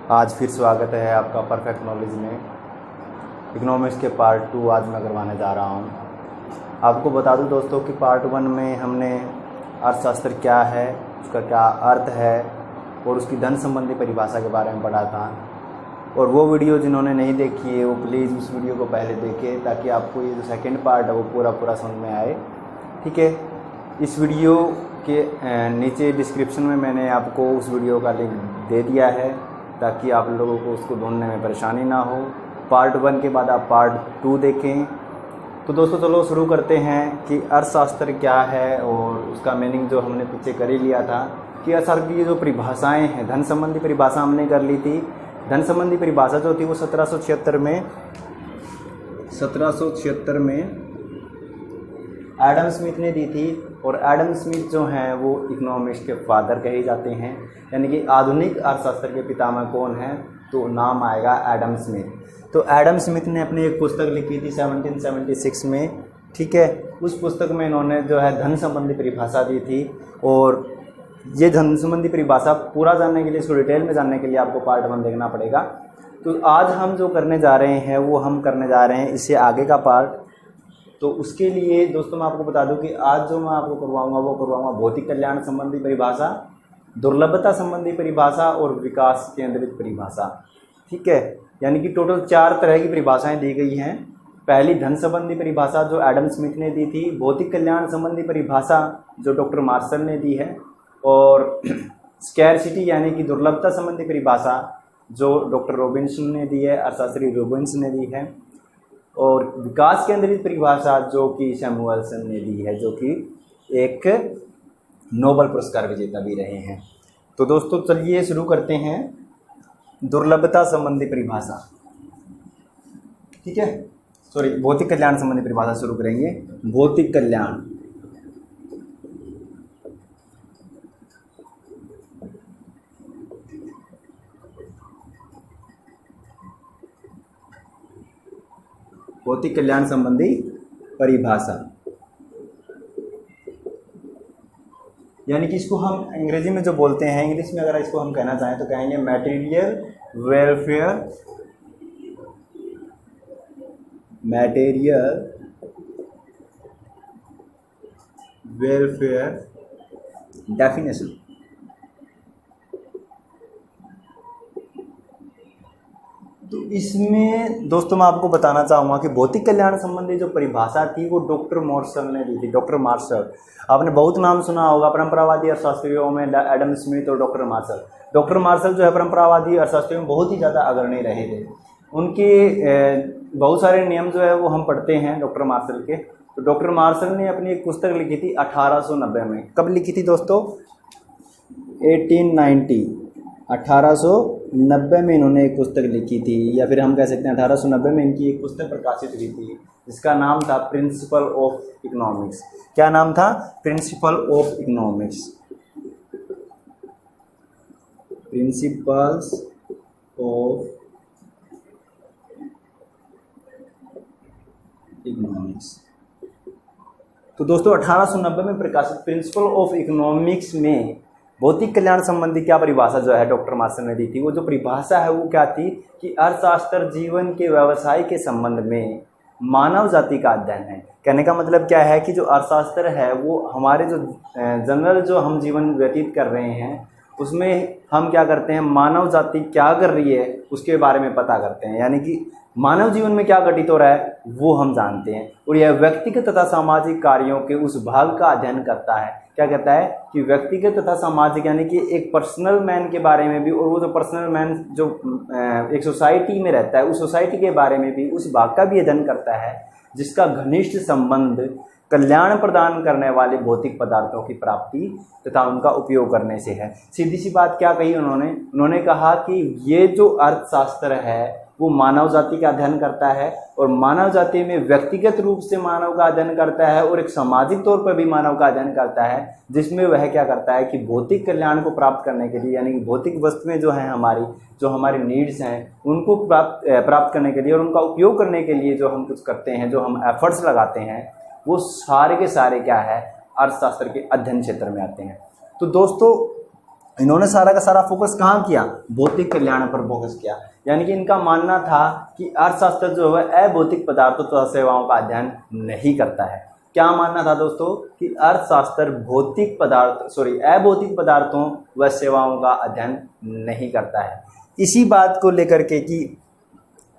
आज फिर स्वागत है आपका परफेक्ट नॉलेज में। इकोनॉमिक्स के पार्ट 2 आज मैं करवाने जा रहा हूँ। आपको बता दूँ दोस्तों कि पार्ट 1 में हमने अर्थशास्त्र क्या है, उसका क्या अर्थ है और उसकी धन संबंधी परिभाषा के बारे में पढ़ा था। और वो वीडियो जिन्होंने नहीं देखी है वो प्लीज़ उस वीडियो को पहले देखें ताकि आपको ये जो सेकेंड पार्ट है वो पूरा समझ में आए। ठीक है, इस वीडियो के नीचे डिस्क्रिप्शन में मैंने आपको उस वीडियो का लिंक दे दिया है ताकि आप लोगों को उसको ढूंढने में परेशानी ना हो। पार्ट 1 के बाद आप पार्ट 2 देखें। तो दोस्तों चलो शुरू करते हैं कि अर्थशास्त्र क्या है और उसका मीनिंग जो हमने पीछे कर ही लिया था कि अर्थशास्त्र की जो परिभाषाएं हैं, धन संबंधी परिभाषा हमने कर ली थी। धन संबंधी परिभाषा जो थी वो 1776 में एडम स्मिथ ने दी थी। और एडम स्मिथ जो हैं वो इकोनॉमिक्स के फादर कहे जाते हैं, यानी कि आधुनिक अर्थशास्त्र के पितामह कौन हैं तो नाम आएगा एडम स्मिथ। तो एडम स्मिथ ने अपनी एक पुस्तक लिखी थी 1776 में। ठीक है, उस पुस्तक में इन्होंने जो है धन संबंधी परिभाषा दी थी। और ये धन संबंधी परिभाषा पूरा जानने के लिए, इसको डिटेल में जानने के लिए आपको पार्ट 1 देखना पड़ेगा। तो आज हम जो करने जा रहे हैं वो हम करने जा रहे हैं इससे आगे का पार्ट। तो उसके लिए दोस्तों मैं आपको बता दूं कि आज जो मैं आपको करवाऊंगा वो करवाऊंगा भौतिक कल्याण संबंधी परिभाषा, दुर्लभता संबंधी परिभाषा और विकास केंद्रित परिभाषा। ठीक है, यानी कि टोटल 4 तरह की परिभाषाएं दी गई हैं। पहली धन संबंधी परिभाषा जो एडम स्मिथ ने दी थी, भौतिक कल्याण संबंधी परिभाषा जो डॉक्टर मार्शल ने दी है, और स्कैरसिटी यानी कि दुर्लभता संबंधी परिभाषा जो डॉक्टर रॉबिन्सन ने दी है, अर्थशास्त्री रॉबिन्सन ने दी है, और विकास केंद्रित परिभाषा जो कि सैमुअलसन ने दी है, जो कि एक नोबेल पुरस्कार विजेता भी रहे हैं। तो दोस्तों चलिए शुरू करते हैं दुर्लभता संबंधी परिभाषा। ठीक है, सॉरी, भौतिक कल्याण संबंधी परिभाषा शुरू करेंगे। भौतिक कल्याण, भौतिक कल्याण संबंधी परिभाषा, यानी कि इसको हम अंग्रेजी में जो बोलते हैं, इंग्लिश में अगर इसको हम कहना चाहें तो कहेंगे मटेरियल वेलफेयर डेफिनेशन। तो इसमें दोस्तों मैं आपको बताना चाहूँगा कि भौतिक कल्याण संबंधी जो परिभाषा थी वो डॉक्टर मार्शल ने दी थी। डॉक्टर मार्शल, आपने बहुत नाम सुना होगा परंपरावादी अर्थशास्त्रियों में, एडम स्मिथ और डॉक्टर मार्शल। डॉक्टर मार्शल जो है परंपरावादी अर्थशास्त्रियों में बहुत ही ज़्यादा अग्रणी रहे थे। उनके बहुत सारे नियम जो है वो हम पढ़ते हैं डॉक्टर मार्शल के। तो डॉक्टर मार्शल ने अपनी एक पुस्तक लिखी थी 1890 में। कब लिखी थी दोस्तों? 1890 में इन्होंने एक पुस्तक लिखी थी, या फिर हम कह सकते हैं 1890 में इनकी एक पुस्तक प्रकाशित हुई थी जिसका नाम था प्रिंसिपल ऑफ इकोनॉमिक्स। क्या नाम था? Principle of economics. Principles of economics. तो दोस्तों 1890 में प्रकाशित प्रिंसिपल ऑफ इकोनॉमिक्स में भौतिक कल्याण संबंधी क्या परिभाषा जो है डॉक्टर मार्शल ने दी थी। वो जो परिभाषा है वो क्या थी कि अर्थशास्त्र जीवन के व्यवसाय के संबंध में मानव जाति का अध्ययन है। कहने का मतलब क्या है कि जो अर्थशास्त्र है वो हमारे जो जनरल जो हम जीवन व्यतीत कर रहे हैं उसमें हम क्या करते हैं, मानव जाति क्या कर रही है उसके बारे में पता करते हैं, यानी कि मानव जीवन में क्या घटित हो रहा है वो हम जानते हैं। और यह व्यक्तिगत तथा सामाजिक कार्यों के उस भाग का अध्ययन करता है। क्या कहता है कि व्यक्तिगत तथा सामाजिक, यानी कि एक पर्सनल मैन के बारे में भी, और वो जो पर्सनल मैन जो एक सोसाइटी में रहता है उस सोसाइटी के बारे में भी, उस भाग का भी अध्ययन करता है जिसका घनिष्ठ संबंध कल्याण प्रदान करने वाले भौतिक पदार्थों की प्राप्ति तथा उनका उपयोग करने से है। सीधी सी बात क्या कही उन्होंने कहा कि ये जो अर्थशास्त्र है वो मानव जाति का अध्ययन करता है, और मानव जाति में व्यक्तिगत रूप से मानव का अध्ययन करता है और एक सामाजिक तौर पर भी मानव का अध्ययन करता है, जिसमें वह क्या करता है कि भौतिक कल्याण को प्राप्त करने के लिए, यानी कि भौतिक वस्तुएं जो हैं जो हमारी नीड्स हैं उनको प्राप्त करने के लिए और उनका उपयोग करने के लिए जो हम कुछ करते हैं, जो हम एफर्ट्स लगाते हैं, वो सारे के सारे क्या है, अर्थशास्त्र के अध्ययन क्षेत्र में आते हैं। तो दोस्तों इन्होंने सारा का सारा फोकस कहाँ किया, भौतिक कल्याण पर फोकस किया। यानी कि इनका मानना था कि अर्थशास्त्र जो है अभौतिक पदार्थों तथा सेवाओं का अध्ययन नहीं करता है। क्या मानना था दोस्तों कि अर्थशास्त्र अभौतिक पदार्थों व सेवाओं का अध्ययन नहीं करता है। इसी बात को लेकर के कि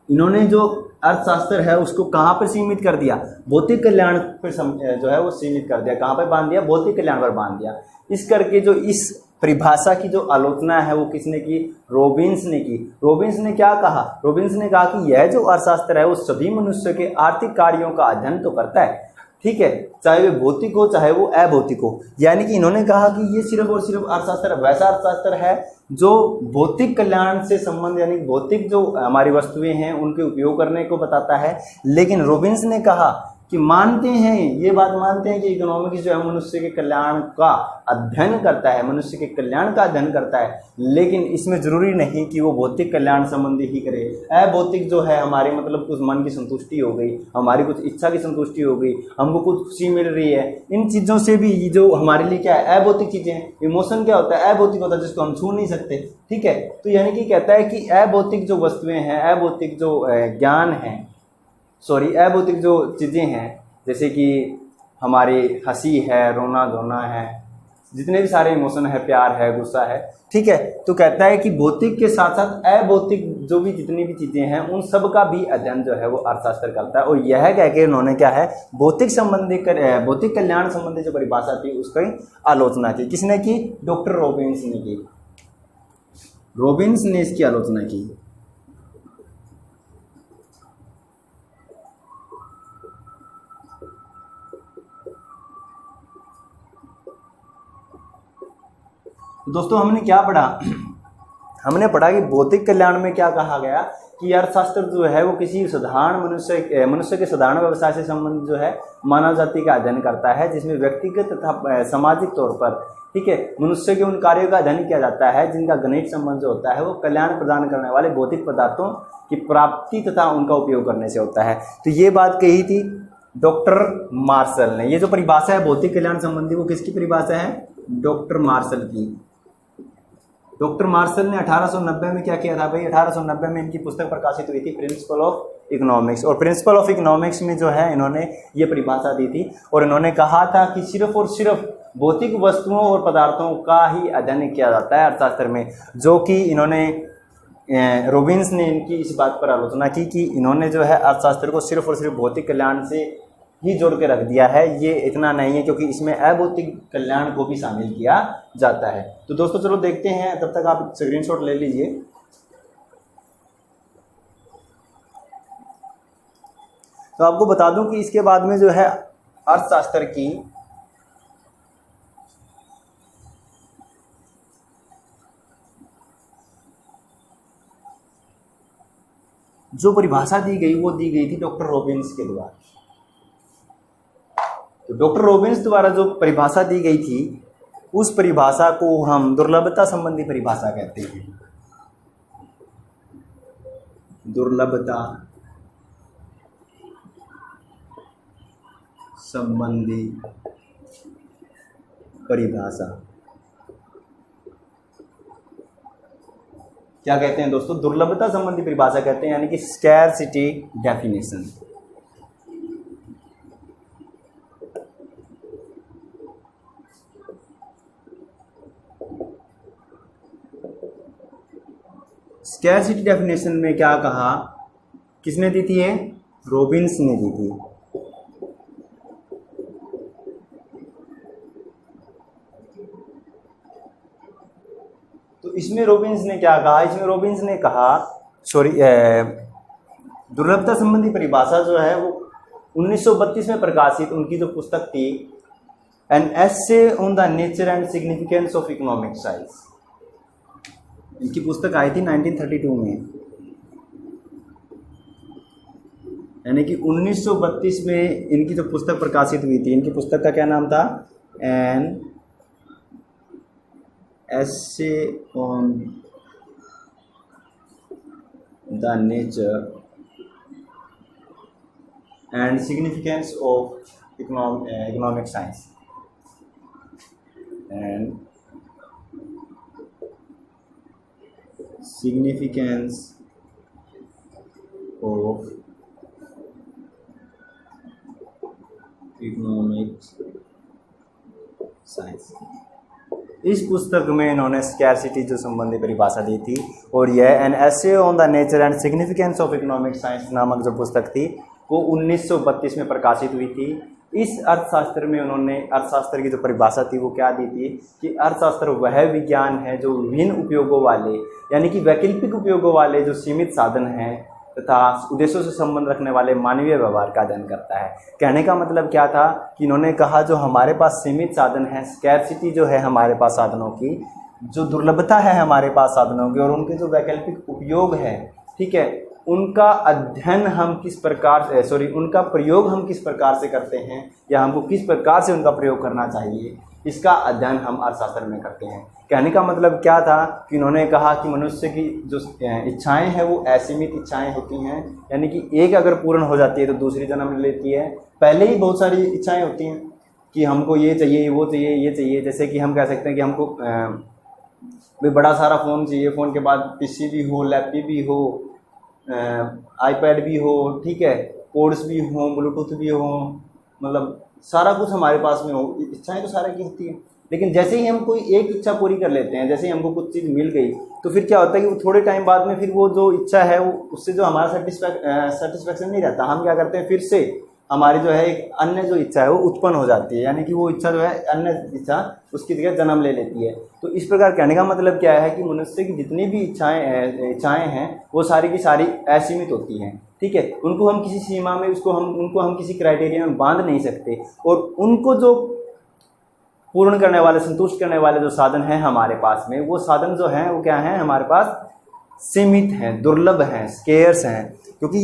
इन्होंने जो अर्थशास्त्र है उसको कहाँ पर सीमित कर दिया, भौतिक कल्याण पर जो है वो सीमित कर दिया। कहाँ पर बांध दिया, भौतिक कल्याण पर बांध दिया। इस करके जो इस परिभाषा की जो आलोचना है वो किसने की, रॉबिन्स ने की। रॉबिन्स ने क्या कहा, रॉबिन्स ने कहा कि यह जो अर्थशास्त्र है वो सभी मनुष्य के आर्थिक कार्यों का अध्ययन तो करता है, ठीक है, चाहे वे भौतिक हो चाहे वो अभौतिक हो। यानी कि इन्होंने कहा कि ये सिर्फ और सिर्फ अर्थशास्त्र वैसा अर्थशास्त्र है जो भौतिक कल्याण से संबंध, यानी भौतिक जो हमारी वस्तुएं हैं उनके उपयोग करने को बताता है। लेकिन रॉबिन्स ने कहा कि मानते हैं, ये बात मानते हैं कि इकोनॉमिक्स जो है मनुष्य के कल्याण का अध्ययन करता है, मनुष्य के कल्याण का अध्ययन करता है, लेकिन इसमें जरूरी नहीं कि वो भौतिक कल्याण संबंधी ही करे। अभौतिक जो है हमारे मतलब कुछ मन की संतुष्टि हो गई, हमारी कुछ इच्छा की संतुष्टि हो गई, हमको कुछ खुशी मिल रही है, इन चीज़ों से भी जो हमारे लिए क्या है, अभौतिक चीज़ें हैं। इमोशन क्या होता है, अभौतिक होता है, जिसको हम छू नहीं सकते, ठीक है। तो यानी कि कहता है कि अभौतिक जो वस्तुएं हैं, अभौतिक जो ज्ञान है, अभौतिक जो चीज़ें हैं, जैसे कि हमारी हंसी है, रोना धोना है, जितने भी सारे इमोशन है, प्यार है, गुस्सा है, ठीक है। तो कहता है कि भौतिक के साथ साथ अभौतिक जो भी जितनी भी चीज़ें हैं उन सब का भी अध्ययन जो है वो अर्थशास्त्र करता है। और यह कह के उन्होंने क्या है, भौतिक कल्याण संबंधी जो परिभाषा थी उसकी आलोचना की। किसने की, डॉक्टर रॉबिन्स ने की। रॉबिन्स ने इसकी आलोचना की। दोस्तों हमने क्या पढ़ा, हमने पढ़ा कि भौतिक कल्याण में क्या कहा गया कि अर्थशास्त्र जो है वो किसी साधारण मनुष्य के साधारण व्यवसाय से संबंधित जो है मानव जाति का अध्ययन करता है, जिसमें व्यक्तिगत तथा सामाजिक तौर पर, ठीक है, मनुष्य के उन कार्यों का अध्ययन किया जाता है जिनका घनिष्ठ संबंध जो होता है वो कल्याण प्रदान करने वाले भौतिक पदार्थों की प्राप्ति तथा उनका उपयोग करने से होता है। तो ये बात कही थी डॉक्टर मार्शल ने। ये जो परिभाषा है भौतिक कल्याण संबंधी वो किसकी परिभाषा है, डॉक्टर मार्शल की। डॉक्टर मार्शल ने 1890 में क्या किया था भाई, 1890 में इनकी पुस्तक प्रकाशित हुई थी प्रिंसिपल ऑफ इकोनॉमिक्स। और प्रिंसिपल ऑफ इकोनॉमिक्स में जो है इन्होंने ये परिभाषा दी थी और इन्होंने कहा था कि सिर्फ और सिर्फ भौतिक वस्तुओं और पदार्थों का ही अध्ययन किया जाता है अर्थशास्त्र में, जो कि इन्होंने रॉबिन्स ने इनकी इस बात पर आलोचना की कि इन्होंने जो है अर्थशास्त्र को सिर्फ और सिर्फ भौतिक कल्याण से ही जोड़ के रख दिया है, ये इतना नहीं है क्योंकि इसमें अभौतिक कल्याण को भी शामिल किया जाता है। तो दोस्तों चलो देखते हैं, तब तक आप स्क्रीनशॉट ले लीजिए। तो आपको बता दूं कि इसके बाद में जो है अर्थशास्त्र की जो परिभाषा दी गई वो दी गई थी डॉक्टर रॉबिन्स के द्वारा। तो डॉक्टर रॉबिन्स द्वारा जो परिभाषा दी गई थी उस परिभाषा को हम दुर्लभता संबंधी परिभाषा कहते हैं। दुर्लभता संबंधी परिभाषा क्या कहते हैं दोस्तों, दुर्लभता संबंधी परिभाषा कहते हैं, यानी कि स्कैरसिटी डेफिनेशन। स्कैरसिटी डेफिनेशन में क्या कहा, किसने दी थी ये, रॉबिन्स ने दी थी। तो इसमें रॉबिन्स ने क्या कहा, इसमें रॉबिन्स ने कहा दुर्लभता संबंधी परिभाषा जो है वो 1932 में प्रकाशित उनकी जो पुस्तक थी an essay on the nature and significance of economic science, इनकी पुस्तक आई थी 1932 में, यानी कि 1932 में इनकी जो पुस्तक प्रकाशित हुई थी। इनकी पुस्तक का क्या नाम था, an essay on the nature and significance of economic science and significance of economics science. इस पुस्तक में इन्होंने स्कैरसिटी जो संबंधी परिभाषा दी थी, और यह an essay on the nature and significance of economic science नामक जो पुस्तक थी वो 1932 में प्रकाशित हुई थी। इस अर्थशास्त्र में उन्होंने अर्थशास्त्र की जो परिभाषा थी वो क्या दी थी कि अर्थशास्त्र वह विज्ञान है जो विभिन्न उपयोगों वाले, यानी कि वैकल्पिक उपयोगों वाले जो सीमित साधन हैं तथा उद्देश्यों से संबंध रखने वाले मानवीय व्यवहार का अध्ययन करता है। कहने का मतलब क्या था कि इन्होंने कहा जो हमारे पास सीमित साधन है, स्कैरसिटी जो है हमारे पास साधनों की, जो दुर्लभता है हमारे पास साधनों की, और उनके जो वैकल्पिक उपयोग है, ठीक है, उनका अध्ययन हम किस प्रकार से उनका प्रयोग हम किस प्रकार से करते हैं, या हमको किस प्रकार से उनका प्रयोग करना चाहिए, इसका अध्ययन हम अर्थशास्त्र में करते हैं। कहने का मतलब क्या था कि उन्होंने कहा कि मनुष्य की जो इच्छाएं हैं वो असीमित इच्छाएं होती हैं, यानी कि एक अगर पूर्ण हो जाती है तो दूसरी जन्म ले लेती है। पहले ही बहुत सारी इच्छाएं होती हैं कि हमको ये चाहिए, वो चाहिए, ये चाहिए। जैसे कि हम कह सकते हैं कि हमको भाई बड़ा सारा फ़ोन चाहिए, फ़ोन के बाद पीसी भी हो, लैपटॉप भी हो, आईपैड भी हो, ठीक है, कोड्स भी हो, ब्लूटूथ भी हो, मतलब सारा कुछ हमारे पास में हो। इच्छाएं तो सारे की होती हैं, लेकिन जैसे ही हम कोई एक इच्छा पूरी कर लेते हैं, जैसे ही हमको कुछ चीज़ मिल गई, तो फिर क्या होता है कि वो थोड़े टाइम बाद में फिर वो जो इच्छा है वो उससे जो हमारा सेटिस्फैक्शन नहीं रहता। हम क्या करते हैं, फिर से हमारी जो है एक अन्य जो इच्छा है वो उत्पन्न हो जाती है, यानी कि वो इच्छा जो है अन्य इच्छा उसकी जगह जन्म ले लेती है। तो इस प्रकार कहने का मतलब क्या है कि मनुष्य की जितनी भी इच्छाएं हैं वो सारी की सारी असीमित होती हैं, ठीक है। उनको हम किसी सीमा में उनको हम किसी क्राइटेरिया में बांध नहीं सकते, और उनको जो पूर्ण करने वाले, संतुष्ट करने वाले जो साधन हैं हमारे पास में, वो साधन जो हैं वो क्या हैं, हमारे पास सीमित हैं, दुर्लभ हैं, स्केर्स हैं, क्योंकि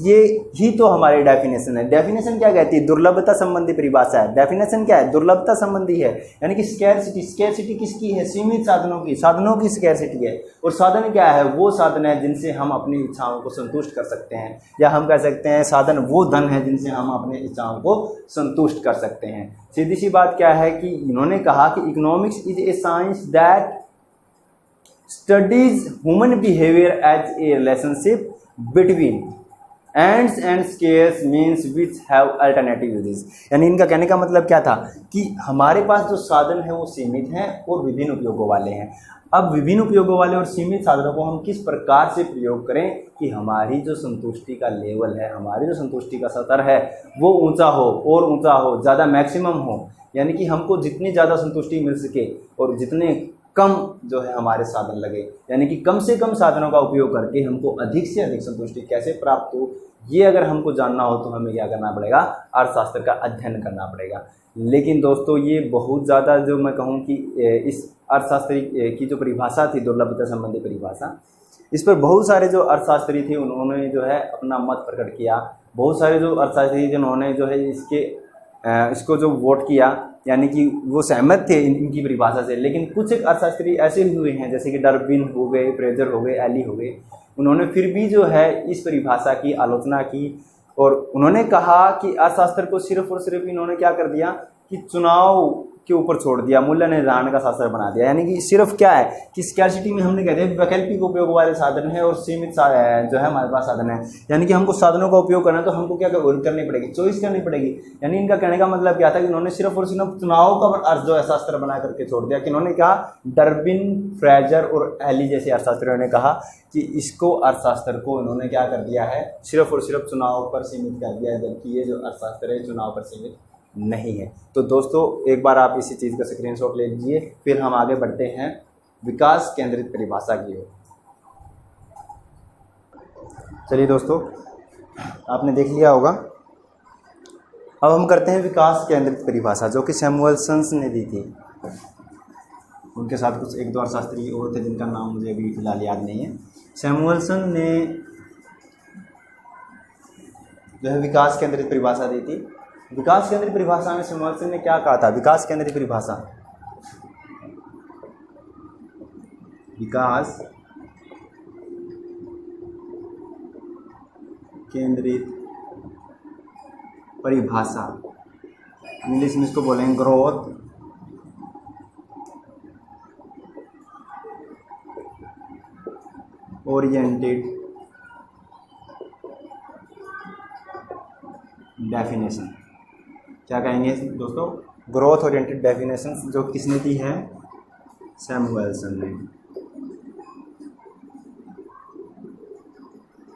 ये ही तो हमारी डेफिनेशन है। डेफिनेशन क्या कहती है, दुर्लभता संबंधी परिभाषा है। डेफिनेशन क्या है, दुर्लभता संबंधी है, यानी कि स्कैरसिटी किसकी है, सीमित साधनों की स्कैरसिटी है। और साधन क्या है, वो साधन है जिनसे हम अपनी इच्छाओं को संतुष्ट कर सकते हैं, या हम कह सकते हैं साधन वो धन है जिनसे हम अपनी इच्छाओं को संतुष्ट कर सकते हैं। सीधी सी बात क्या है कि इन्होंने कहा कि economics is a science that studies human behavior as a relationship between ends and scarce means which have alternative uses। यानी इनका कहने का मतलब क्या था कि हमारे पास जो साधन है वो सीमित हैं और विभिन्न उपयोगों वाले हैं। अब विभिन्न उपयोगों वाले और सीमित साधनों को हम किस प्रकार से प्रयोग करें कि हमारी जो संतुष्टि का लेवल है, हमारी जो संतुष्टि का स्तर है वो ऊंचा हो, और ऊंचा हो, ज़्यादा मैक्सिमम हो, यानी कि हमको जितनी ज़्यादा संतुष्टि मिल सके और जितने कम जो है हमारे साधन लगे, यानी कि कम से कम साधनों का उपयोग करके हमको अधिक से अधिक संतुष्टि कैसे प्राप्त हो, ये अगर हमको जानना हो तो हमें क्या करना पड़ेगा, अर्थशास्त्र का अध्ययन करना पड़ेगा। लेकिन दोस्तों ये बहुत ज़्यादा जो मैं कहूँ कि इस अर्थशास्त्री की जो परिभाषा थी, दुर्लभता संबंधी परिभाषा, इस पर बहुत सारे जो अर्थशास्त्री थे उन्होंने जो है अपना मत प्रकट किया। बहुत सारे जो अर्थशास्त्री जिन्होंने जो है इसको जो वोट किया, यानी कि वो सहमत थे इनकी परिभाषा से। लेकिन कुछ एक अर्थशास्त्री ऐसे हुए हैं जैसे कि डार्विन हो गए, फ्रेजर हो गए, एली हो गए, उन्होंने फिर भी जो है इस परिभाषा की आलोचना की, और उन्होंने कहा कि अर्थशास्त्र को सिर्फ और सिर्फ इन्होंने क्या कर दिया कि चुनाव के ऊपर छोड़ दिया, मूल्य निर्धारण का शास्त्र बना दिया। यानी कि सिर्फ क्या है कि स्कैरसिटी में हमने कहते हैं वैकल्पिक उपयोग वाले साधन है और सीमित जो है हमारे पास साधन है, यानी कि हमको साधनों का उपयोग करना है तो हमको क्या करनी पड़ेगी, चॉइस करनी पड़ेगी। यानी इनका कहने का मतलब क्या था कि इन्होंने सिर्फ और सिर्फ चुनाव का अर्थ जो है शास्त्र बना करके छोड़ दिया। कि इन्होंने कहा, डार्विन, फ्रेजर और एली जैसे अर्थशास्त्रियों ने कहा कि इसको अर्थशास्त्र को इन्होंने क्या कर दिया है, सिर्फ और सिर्फ चुनाव पर सीमित कर दिया है, जबकि ये जो अर्थशास्त्र है चुनाव पर सीमित नहीं है। तो दोस्तों एक बार आप इसी चीज़ का स्क्रीनशॉट ले लीजिए, फिर हम आगे बढ़ते हैं विकास केंद्रित परिभाषा की ओर। चलिए दोस्तों, आपने देख लिया होगा। अब हम करते हैं विकास केंद्रित परिभाषा, जो कि सैमुअलसन ने दी थी। उनके साथ कुछ एक दो अर्थशास्त्री और थे जिनका नाम मुझे अभी फिलहाल याद नहीं है। सैमुअलसन ने जो है विकास केंद्रित परिभाषा दी थी। विकास केंद्रित परिभाषा में सैमुअलसन ने क्या कहा था, विकास केंद्रित परिभाषा, विकास केंद्रित परिभाषा, इंग्लिश में इसको बोलेंगे ग्रोथ ओरिएंटेड डेफिनेशन, क्या कहेंगे दोस्तों, ग्रोथ ओरिएंटेड डेफिनेशन, जो किसने दी है, सैमुएल्सन ने।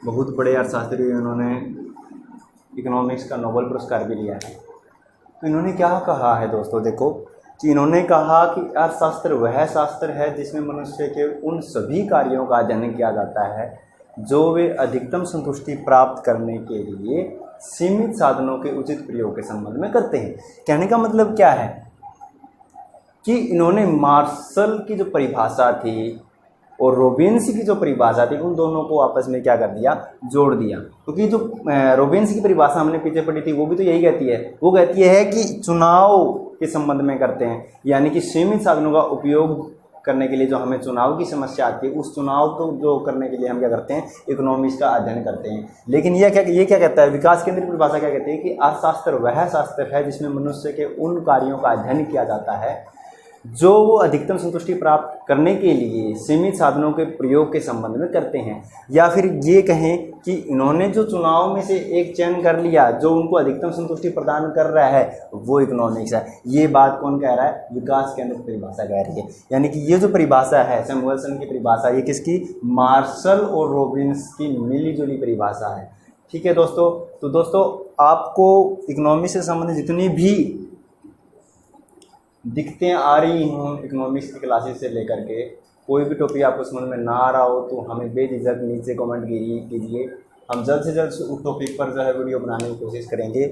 बहुत बड़े अर्थशास्त्री, उन्होंने इकोनॉमिक्स का नोबेल पुरस्कार भी लिया है। तो इन्होंने क्या कहा है दोस्तों, देखो कि इन्होंने कहा कि अर्थशास्त्र वह शास्त्र है जिसमें मनुष्य के उन सभी कार्यों का अध्ययन किया जाता है जो वे अधिकतम संतुष्टि प्राप्त करने के लिए सीमित साधनों के उचित प्रयोग के संबंध में करते हैं। कहने का मतलब क्या है कि इन्होंने मार्शल की जो परिभाषा थी और रोबिन्स की जो परिभाषा थी, उन दोनों को आपस में क्या कर दिया, जोड़ दिया। क्योंकि जो रोबिन्स की परिभाषा हमने पीछे पढ़ी थी वो भी तो यही कहती है, वो कहती है कि चुनाव के संबंध में करते हैं, यानी कि सीमित साधनों का उपयोग करने के लिए जो हमें चुनाव की समस्या आती है, उस चुनाव को जो करने के लिए हम क्या करते हैं, इकोनॉमिक्स का अध्ययन करते हैं। लेकिन ये क्या कहता है, विकास केंद्रित परिभाषा क्या कहती है कि अर्थशास्त्र वह शास्त्र है जिसमें मनुष्य के उन कार्यों का अध्ययन किया जाता है जो वो अधिकतम संतुष्टि प्राप्त करने के लिए सीमित साधनों के प्रयोग के संबंध में करते हैं। या फिर ये कहें कि इन्होंने जो चुनाव में से एक चयन कर लिया जो उनको अधिकतम संतुष्टि प्रदान कर रहा है, वो इकोनॉमिक्स है। ये बात कौन कह रहा है, विकास केंद्रित परिभाषा कह रही है। यानी कि ये जो परिभाषा है सैमुएल्सन की परिभाषा, ये किसकी, मार्शल और रॉबिन्स की मिली जुली परिभाषा है। ठीक है दोस्तों। तो दोस्तों आपको इकोनॉमिक्स से संबंधित जितनी भी दिक्कतें आ रही हों इकोनॉमिक्स की क्लासेस से लेकर के, कोई भी टॉपिक आपको समझ में ना आ रहा हो तो हमें बेझिझक नीचे कमेंट कीजिए। हम जल्द से जल्द उस टॉपिक पर जो है वीडियो बनाने की कोशिश करेंगे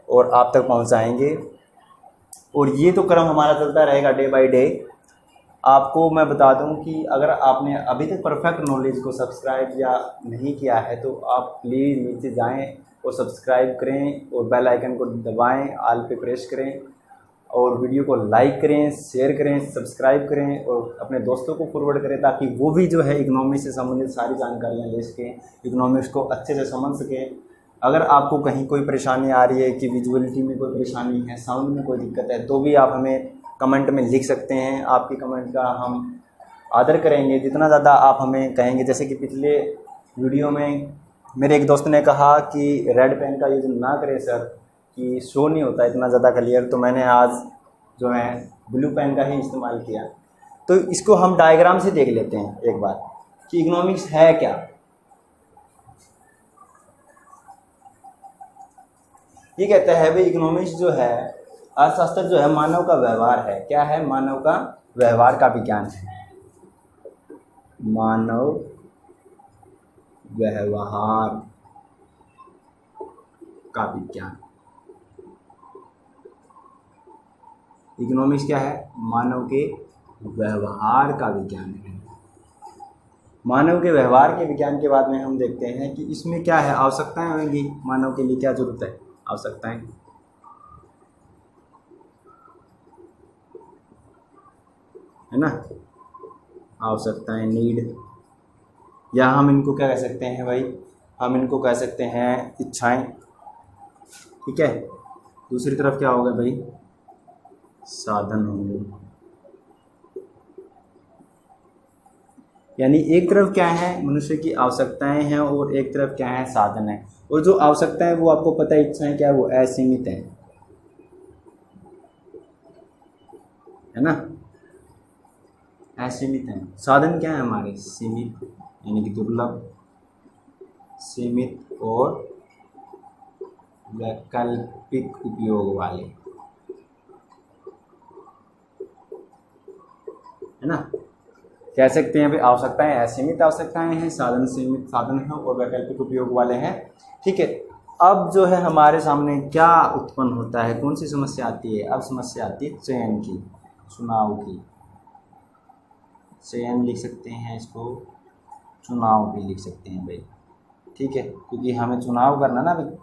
और आप तक पहुंचाएंगे। और ये तो क्रम हमारा चलता रहेगा डे बाय डे। आपको मैं बता दूं कि अगर आपने अभी तक परफेक्ट नॉलेज को सब्सक्राइब या नहीं किया है तो आप प्लीज़ नीचे जाएं और सब्सक्राइब करें और बेल आइकन को दबाएं, ऑल पे प्रेस करें और वीडियो को लाइक करें, शेयर करें, सब्सक्राइब करें और अपने दोस्तों को फॉरवर्ड करें ताकि वो भी जो है इकोनॉमिक्स से संबंधित सारी जानकारियाँ ले सकें, इकोनॉमिक्स को अच्छे से समझ सकें। अगर आपको कहीं कोई परेशानी आ रही है कि विजुअलिटी में कोई परेशानी है, साउंड में कोई दिक्कत है, तो भी आप हमें कमेंट में लिख सकते हैं। आपकी कमेंट का हम आदर करेंगे जितना ज़्यादा आप हमें कहेंगे। जैसे कि पिछले वीडियो में मेरे एक दोस्त ने कहा कि रेड पेन का यूज़ ना करें सर, कि शो नहीं होता इतना ज़्यादा क्लियर, तो मैंने आज जो है ब्लू पेन का ही इस्तेमाल किया। तो इसको हम डायग्राम से देख लेते हैं एक बार कि इकोनॉमिक्स है क्या। ये कहता है भाई इकोनॉमिक्स जो है, अर्थशास्त्र जो है मानव का व्यवहार है। क्या है, मानव का व्यवहार का विज्ञान है। मानव व्यवहार का विज्ञान। इकोनॉमिक्स क्या है, मानव के व्यवहार का विज्ञान है। मानव के व्यवहार के विज्ञान के बाद में हम देखते हैं कि इसमें क्या है, आवश्यकताएं होंगी। मानव के लिए क्या जरूरत है, आवश्यकताएं, है ना, आवश्यकताएं, नीड, या हम इनको क्या कह सकते हैं भाई, हम इनको कह सकते हैं इच्छाएं। ठीक है। दूसरी तरफ क्या होगा भाई, साधन होंगे। यानी एक तरफ क्या है, मनुष्य की आवश्यकताएं हैं और एक तरफ क्या है, साधन है। और जो आवश्यकताएं वो आपको पता है, इच्छाएं क्या है, वो असीमित है ना, असीमित है। साधन क्या है हमारे, सीमित, यानी कि दुर्लभ, सीमित और वैकल्पिक उपयोग वाले, है ना। कह सकते हैं भाई आवश्यकताएं असीमित आवश्यकताएं हैं, साधन सीमित साधन हैं और वैकल्पिक उपयोग वाले हैं। ठीक है। अब जो है हमारे सामने क्या उत्पन्न होता है, कौन सी समस्या आती है, अब समस्या आती है चयन की, चुनाव की। चयन लिख सकते हैं इसको, चुनाव भी लिख सकते हैं भाई। ठीक है, क्योंकि हमें चुनाव करना ना भाई,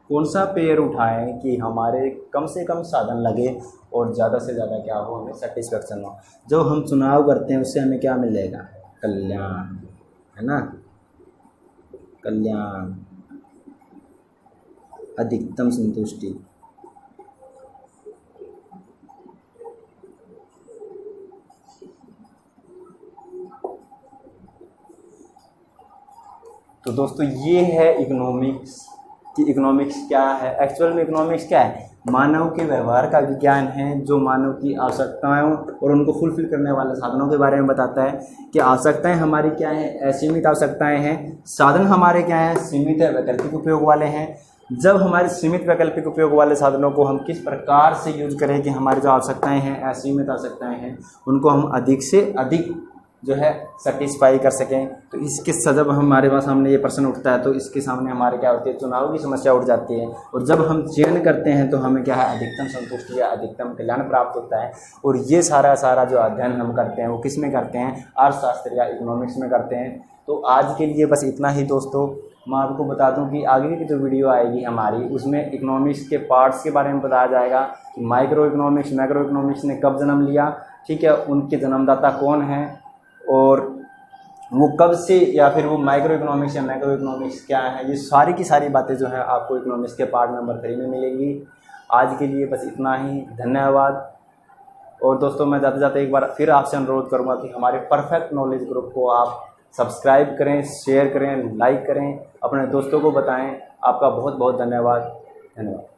कौन सा पेड़ उठाएं कि हमारे कम से कम साधन लगे और ज़्यादा से ज़्यादा क्या हो, हमें सेटिस्फेक्शन हो। जो हम चुनाव करते हैं उससे हमें क्या मिलेगा, कल्याण, है ना, कल्याण, अधिकतम संतुष्टि। तो दोस्तों ये है इकोनॉमिक्स कि इकोनॉमिक्स क्या है। एक्चुअल में इकोनॉमिक्स क्या है? मानव के व्यवहार का विज्ञान है जो मानव की आवश्यकताओं और उनको फुलफिल करने वाले साधनों के बारे में बताता है कि आवश्यकताएं हमारी क्या हैं, असीमित आवश्यकताएं हैं, साधन हमारे क्या हैं, सीमित है वैकल्पिक उपयोग वाले हैं। जब हमारे सीमित वैकल्पिक उपयोग वाले साधनों को हम किस प्रकार से यूज करें कि हमारी जो आवश्यकताएं हैं, असीमित आवश्यकताएं हैं, उनको हम अधिक से अधिक जो है सेटिस्फाई कर सकें। तो इसके जब हमारे पास सामने ये प्रश्न उठता है तो इसके सामने हमारे क्या होती है, चुनाव की समस्या उठ जाती है। और जब हम चयन करते हैं तो हमें क्या है, अधिकतम संतुष्टि या अधिकतम कल्याण प्राप्त होता है। और ये सारा जो अध्ययन हम करते हैं वो किस में करते हैं? अर्थशास्त्र या इकोनॉमिक्स में करते हैं। तो आज के लिए बस इतना ही दोस्तों। मैं आपको बता दूं कि आगे की जो वीडियो आएगी हमारी, उसमें इकोनॉमिक्स के पार्ट्स के बारे में बताया जाएगा कि माइक्रो इकोनॉमिक्स, मैक्रो इकोनॉमिक्स ने कब जन्म लिया, ठीक है, उनके जन्मदाता कौन हैं और वो कब से, या फिर वो माइक्रो इकोनॉमिक्स या मैक्रो इकोनॉमिक्स क्या है। ये सारी की सारी बातें जो है आपको इकोनॉमिक्स के पार्ट नंबर 3 में मिलेंगी। आज के लिए बस इतना ही, धन्यवाद। और दोस्तों मैं जाते जाते एक बार फिर आपसे अनुरोध करूँगा कि हमारे परफेक्ट नॉलेज ग्रुप को आप सब्सक्राइब करें, शेयर करें, लाइक करें, अपने दोस्तों को बताएं। आपका बहुत बहुत धन्यवाद।